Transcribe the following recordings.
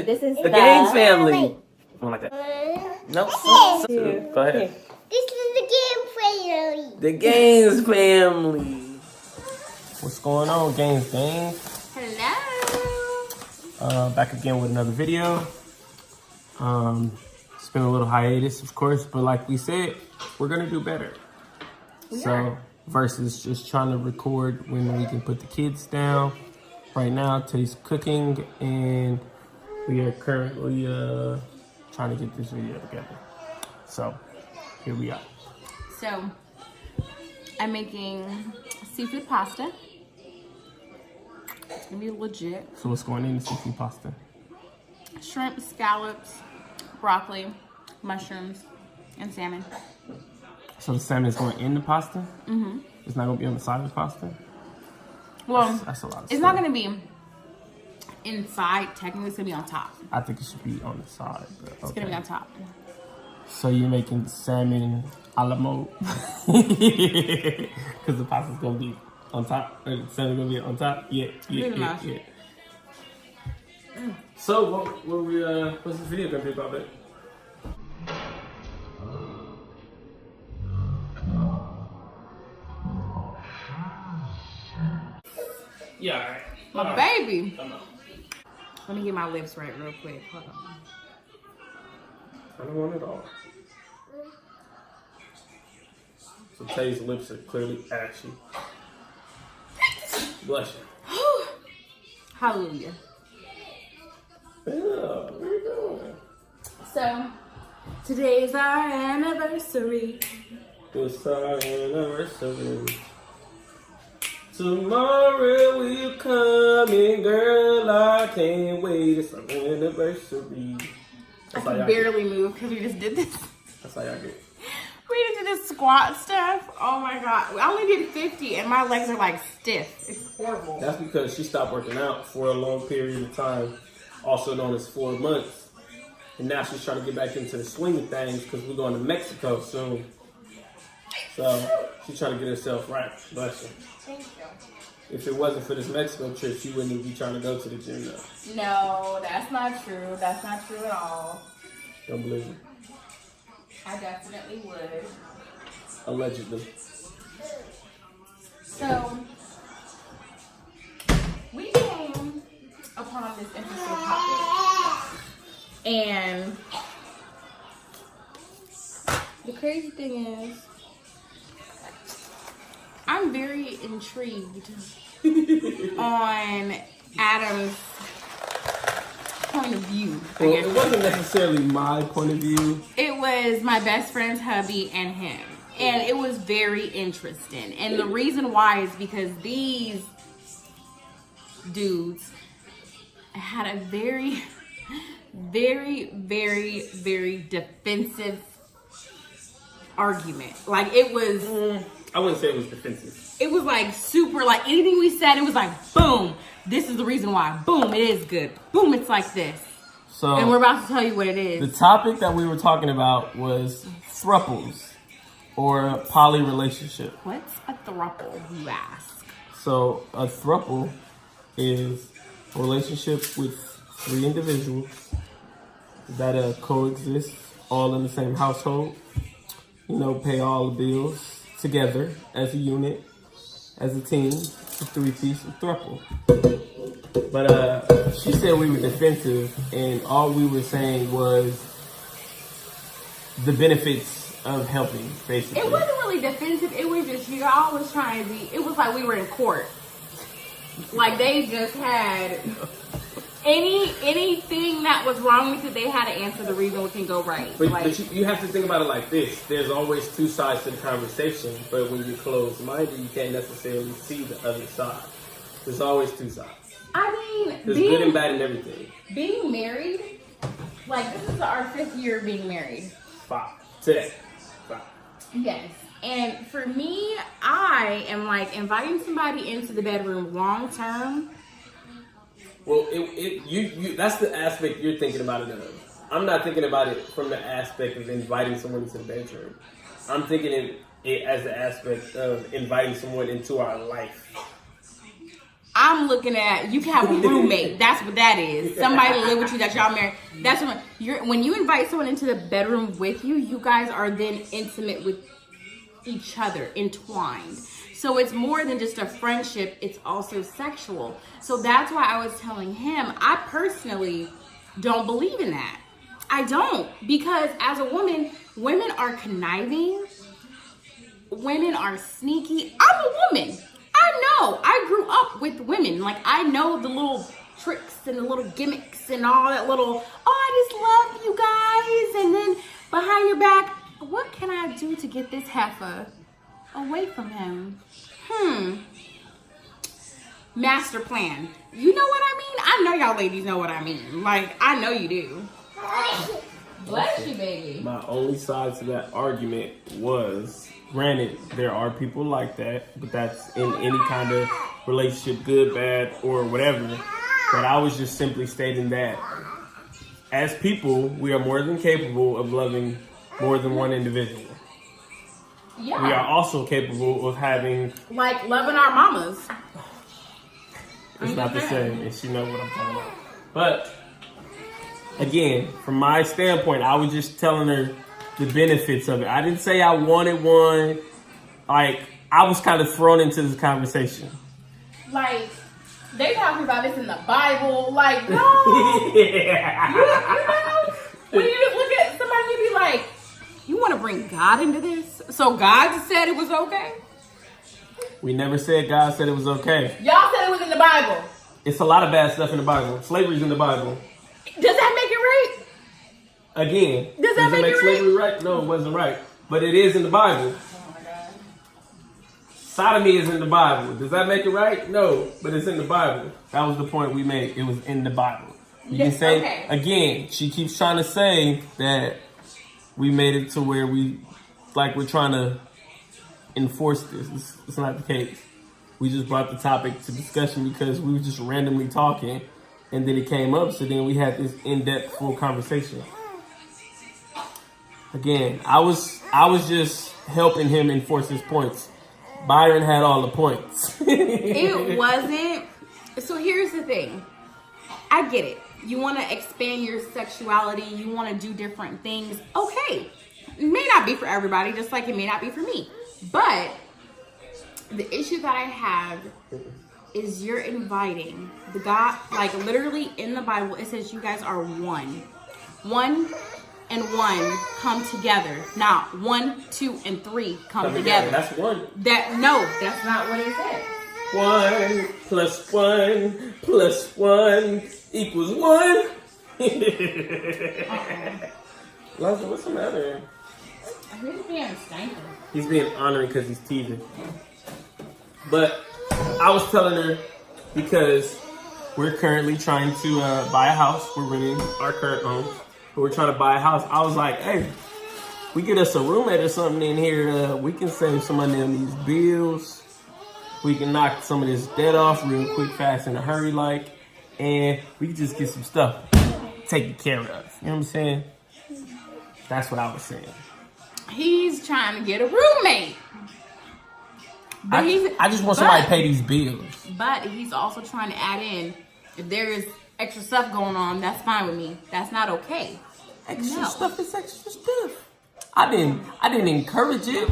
This is the Gaines family. One like that. No. Go ahead. This is the Gaines family. The Gaines family. What's going on, Gaines gang? Hello. Back again with another video. It's been a little hiatus, of course, but like we said, we're gonna do better. Versus just trying to record when we can put the kids down. Right now, Teddy's cooking, and we are currently trying to get this video together. So, here we are. So, I'm making seafood pasta. It's gonna be legit. So what's going in the seafood pasta? Shrimp, scallops, broccoli, mushrooms, and salmon. So the salmon is going in the pasta? Mm-hmm. It's not going to be on the side of the pasta? Well, that's a lot of it's stuff. not gonna be inside. Technically, it's gonna be on top. I think it should be on the side. But It's gonna be on top. So you're making salmon a la mode? Because the pasta's going to be on top. Or the salmon's going to be on top? Yeah. So what's this video going to be about, babe? Yeah, all right. My baby. Let me get my lips right real quick. Hold on. I don't want it all. So Tay's lips are clearly ashy. Bless you. Hallelujah. Yeah, what are you doing? So, today's our anniversary. It's our anniversary. Tomorrow will come and girl, I can't wait. It's our anniversary. I can barely move because we just did this. That's how y'all get. We just did this squat stuff. Oh my God. I only did 50 and my legs are like stiff. It's horrible. That's because she stopped working out for a long period of time, also known as 4 months. And now she's trying to get back into the swing of things because we're going to Mexico soon. So she's trying to get herself right. Bless her. Thank you. If it wasn't for this Mexico trip, she wouldn't even be trying to go to the gym now. No, that's not true. That's not true at all. Don't believe me. I definitely would. Allegedly. So, we came upon this interesting topic. And the crazy thing is, I'm very intrigued on Adam's point of view. Well, it wasn't necessarily my point of view. It was my best friend's hubby and him. And it was very interesting. And the reason why is because these dudes had a very, very, very, very defensive argument. Like it was... I wouldn't say it was defensive. It was like super, like anything we said, it was like, boom, this is the reason why. Boom, it is good. Boom, it's like this. So, and we're about to tell you what it is. The topic that we were talking about was thruples, or poly relationship. What's a throuple, you ask? So a throuple is a relationship with 3 individuals that coexist all in the same household. You know, pay all the bills together as a unit, as a team, a 3-piece, a throuple. But she said we were defensive, and all we were saying was the benefits of helping, basically. It wasn't really defensive. It was just, y'all was trying to be, it was like we were in court. Like they just had anything that was wrong with it, they had to answer the reason it can go right. But you have to think about it like this. There's always 2 sides to the conversation, but when you're closed-minded, you can't necessarily see the other side. There's always 2 sides. I mean, there's good and bad in everything. Being married, like this is our 5th year of being married. 5. Today. 5. Yes. And for me, I am like inviting somebody into the bedroom long term. Well, that's the aspect you're thinking about it of. I'm not thinking about it from the aspect of inviting someone into the bedroom. I'm thinking it as the aspect of inviting someone into our life. I'm looking at, you can have a roommate. That's what that is. Somebody to live with you that y'all married. That's when you invite someone into the bedroom with you, you guys are then intimate with each other, entwined. So it's more than just a friendship, it's also sexual. So that's why I was telling him, I personally don't believe in that. I don't, because as a woman, women are conniving, women are sneaky. I'm a woman. I know. I grew up with women. Like, I know the little tricks and the little gimmicks and all that little, I just love you guys. And then behind your back, what can I do to get this heifer away from him? Master plan. You know what I mean? I know y'all ladies know what I mean. Like, I know you do. Bless you, baby. My only side to that argument was, granted, there are people like that, but that's in any kind of relationship, good, bad, or whatever. But I was just simply stating that as people, we are more than capable of loving more than one individual. Yeah. We are also capable of having... Like loving our mamas. It's not the same, and she knows what I'm talking about. But, again, from my standpoint, I was just telling her the benefits of it. I didn't say I wanted one. Like, I was kind of thrown into this conversation. Like, they talking about this in the Bible. Like, no. Yeah. You know, when you just look at somebody, you be like, you want to bring God into this? So God said it was okay? We never said God said it was okay. Y'all said it was in the Bible. It's a lot of bad stuff in the Bible. Slavery's in the Bible. Does that make it right? Again, Does that make it slavery right? No, it wasn't right. But it is in the Bible. Oh my God. Sodomy is in the Bible. Does that make it right? No, but it's in the Bible. That was the point we made. It was in the Bible. You can say, okay. Again, she keeps trying to say that we made it to where we're trying to enforce this. It's not the case. We just brought the topic to discussion because we were just randomly talking, and then it came up, so then we had this in-depth full conversation. Again, I was just helping him enforce his points. Byron had all the points. It wasn't. So here's the thing. I get it. You want to expand your sexuality. You want to do different things. Okay. It may not be for everybody, just like it may not be for me. But the issue that I have is you're inviting the God, like literally in the Bible, it says you guys are one. One and one come together. Not 1, 2, and 3 come together. That's one. No, that's not what it says. 1 plus 1 plus 1 equals 1. Lonzo, what's the matter? He's being stanky. He's being honoring because he's teasing. But I was telling her because we're currently trying to buy a house. We're renting our current home, but we're trying to buy a house. I was like, hey, we get us a roommate or something in here. We can save some money on these bills. We can knock some of this debt off real quick, fast, in a hurry, and we can just get some stuff taken care of. You know what I'm saying? That's what I was saying. He's trying to get a roommate. But I just want somebody to pay these bills. But he's also trying to add in, if there is extra stuff going on, that's fine with me. That's not okay. Extra stuff is extra stuff. I didn't encourage it,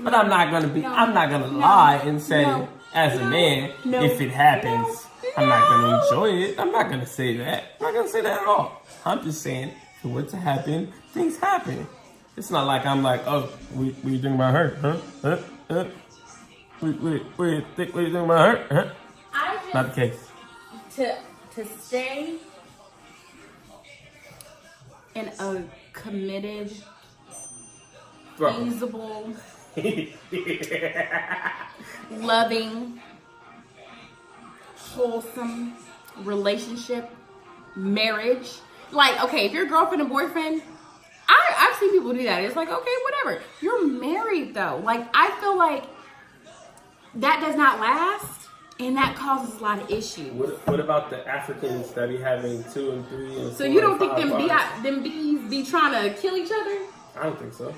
but I'm not gonna lie and say as a man, if it happens, I'm not gonna enjoy it. I'm not gonna say that. I'm not gonna say that at all. I'm just saying, if it were to happen, things happen. It's not like I'm like, oh, what you think about her? Huh? What you think about her? Huh? Not the case. To stay in a committed, feasible, loving, wholesome relationship, marriage. Like, okay, if you're a girlfriend and boyfriend, I've seen people do that. It's like, okay, whatever. You're married though. Like, I feel like that does not last, and that causes a lot of issues. What about the Africans that be having 2 and 3 and 4? So you don't think them bees be trying to kill each other? I don't think so.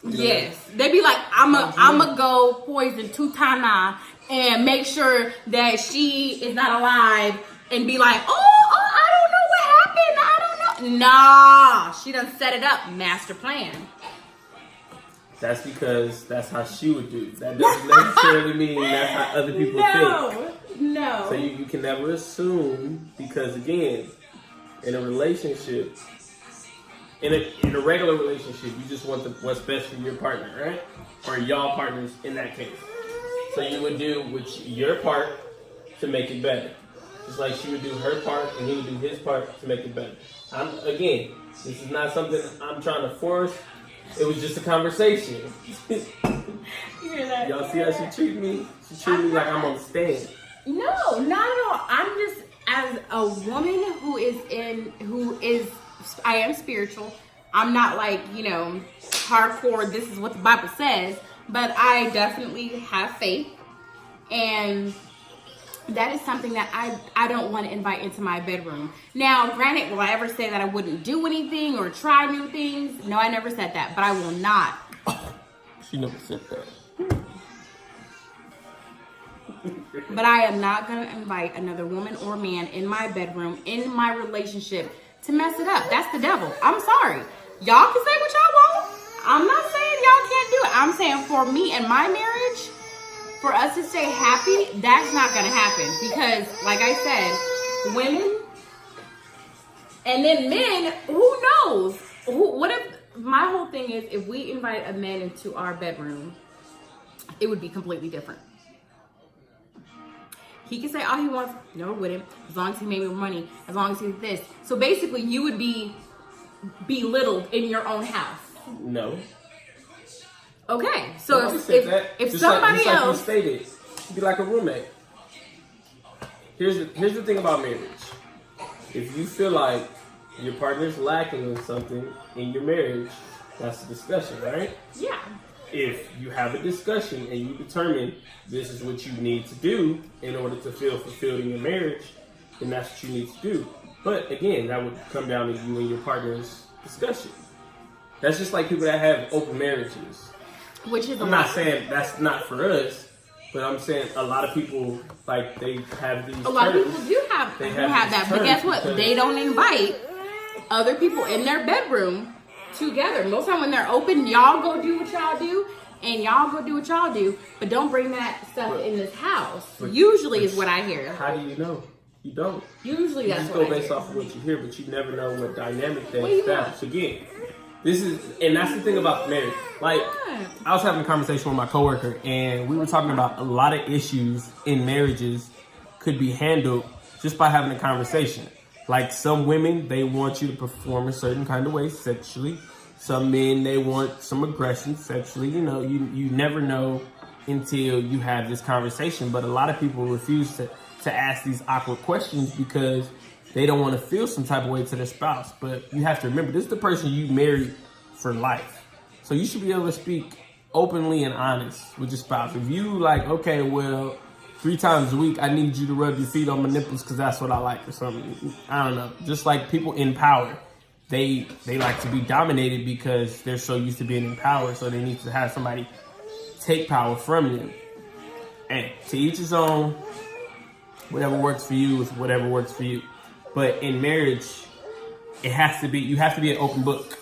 Yes, they be like, I'ma go poison Tutana and make sure that she is not alive, and be like, I don't know what happened. I don't know. Nah, she done set it up. Master plan. That's because that's how she would do. That doesn't necessarily mean that's how other people think. No. So you can never assume, because again, in a relationship, in a regular relationship, you just want what's best for your partner, right? Or y'all partners in that case. So you would do your part to make it better. Just like she would do her part and he would do his part to make it better. Again, this is not something I'm trying to force. It was just a conversation. Y'all see how she treat me? She treat me like I'm on stand. No, not at all. I'm just, as a woman I am spiritual. I'm not like, hardcore, this is what the Bible says, but I definitely have faith. And that is something that I don't want to invite into my bedroom. Now, granted, will I ever say that I wouldn't do anything or try new things? No, I never said that, but I will not. She never said that. But I am not going to invite another woman or man in my bedroom, in my relationship, to mess it up. That's the devil. I'm sorry. Y'all can say what y'all want. I'm not saying y'all can't do it. I'm saying for me and my marriage, for us to stay happy, that's not going to happen. Because, like I said, women and then men, who knows? What if, my whole thing is, if we invite a man into our bedroom, it would be completely different. He can say all he wants, no, it wouldn't, as long as he made more money, as long as he did this. So basically, you would be belittled in your own house. No. Okay, so if just somebody like else you stated, be like a roommate. Here's the thing about marriage. If you feel like your partner's lacking in something in your marriage, that's a discussion, right? Yeah. If you have a discussion and you determine this is what you need to do in order to feel fulfilled in your marriage, then that's what you need to do. But again, that would come down to you and your partner's discussion. That's just like people that have open marriages. Which is I'm not saying that's not for us, but I'm saying a lot of people, like, they have these a lot terms. of people do have that. But terms guess what? because- They don't invite other people in their bedroom together. Most time when they're open, y'all go do what y'all do, and y'all go do what y'all do, but don't bring that stuff in this house. Usually is what I hear. How do you know? You don't. Usually You that's just what go I based hear. off of what you hear, but you never know what dynamic they What do you establish. Again, that's the thing about marriage. Like, I was having a conversation with my coworker, and we were talking about a lot of issues in marriages could be handled just by having a conversation. Like, some women, they want you to perform a certain kind of way sexually. Some men, they want some aggression sexually. You never know until you have this conversation. But a lot of people refuse to ask these awkward questions because they don't want to feel some type of way to their spouse. But you have to remember, this is the person you married for life. So you should be able to speak openly and honest with your spouse. If you like, okay, well, 3 times a week, I need you to rub your feet on my nipples because that's what I like or something. I don't know. Just like people in power, they like to be dominated because they're so used to being in power, so they need to have somebody take power from them. And to each his own. Whatever works for you is whatever works for you. But in marriage, you have to be an open book.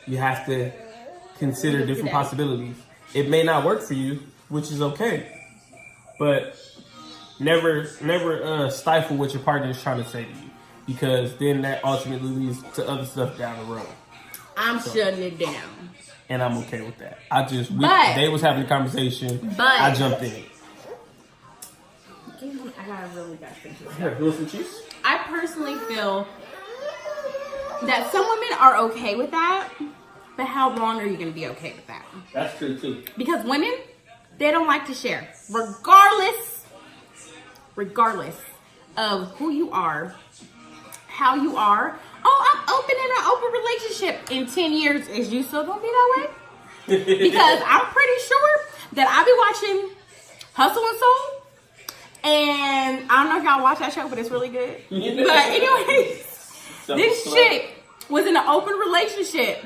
You have to consider different possibilities. It may not work for you, which is okay. But never stifle what your partner is trying to say to you, because then that ultimately leads to other stuff down the road. I'm shutting it down. And I'm okay with that. They was having a conversation. But I jumped in. I got a really bad thing. Here, you want some cheese? I personally feel that some women are okay with that, but how long are you going to be okay with that? That's true too. Because women, they don't like to share, regardless of who you are, how you are. Oh, I'm open in an open relationship. In 10 years, is you still gonna be that way? Because I'm pretty sure that I be watching Hustle and Soul. And I don't know if y'all watch that show, but it's really good. But anyways, this chick was in an open relationship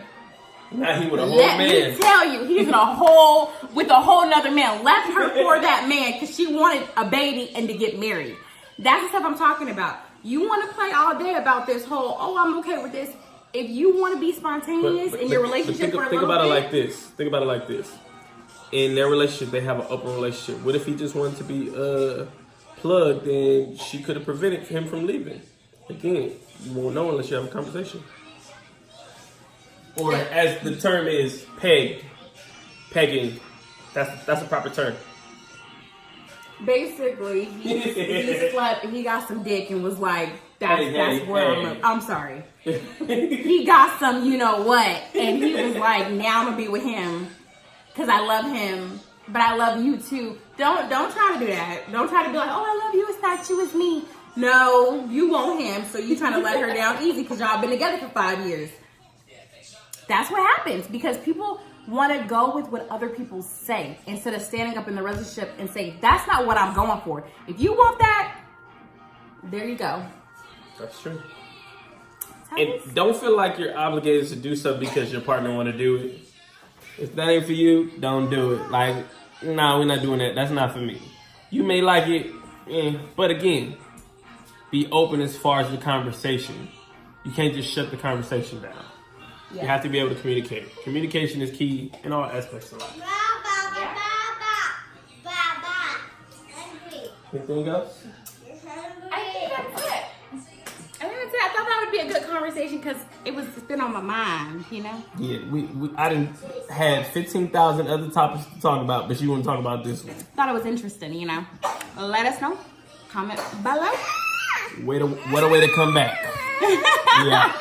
Now he with a whole Let me man. tell you, he's in a whole with a whole nother man. Left her for that man because she wanted a baby and to get married. That's the stuff I'm talking about. You want to play all day about this whole, oh, I'm okay with this. If you want to be spontaneous in your relationship for a think little about bit, it like this. Think about it like this. In their relationship, they have an open relationship. What if he just wanted to be plugged and she could have prevented him from leaving? Again, you won't know unless you have a conversation. Or as the term is, pegging. That's a proper term. basically, he slept, he got some dick and was like, that's where I'm sorry. He got some, you know what, and he was like, now I'm gonna be with him because I love him, but I love you too. Don't try to do that. Don't try to be like, oh, I love you. It's not you, it's me. No, you want him, so you trying to let her down easy because y'all been together for 5 years. That's what happens because people want to go with what other people say instead of standing up in the relationship and say, that's not what I'm going for. If you want that, there you go. That's true. And don't feel like you're obligated to do something because your partner want to do it. If that ain't for you, don't do it. Like, nah, we're not doing that. That's not for me. You may like it, but again, be open as far as the conversation. You can't just shut the conversation down. Yeah. You have to be able to communicate. Communication is key in all aspects of life. Anything else? I think that's it. I thought that would be a good conversation because it's been on my mind, you know? Yeah, I didn't had 15,000 other topics to talk about, but you want to talk about this one. Thought it was interesting, you know? Let us know. Comment below. What a way to come back. Yeah.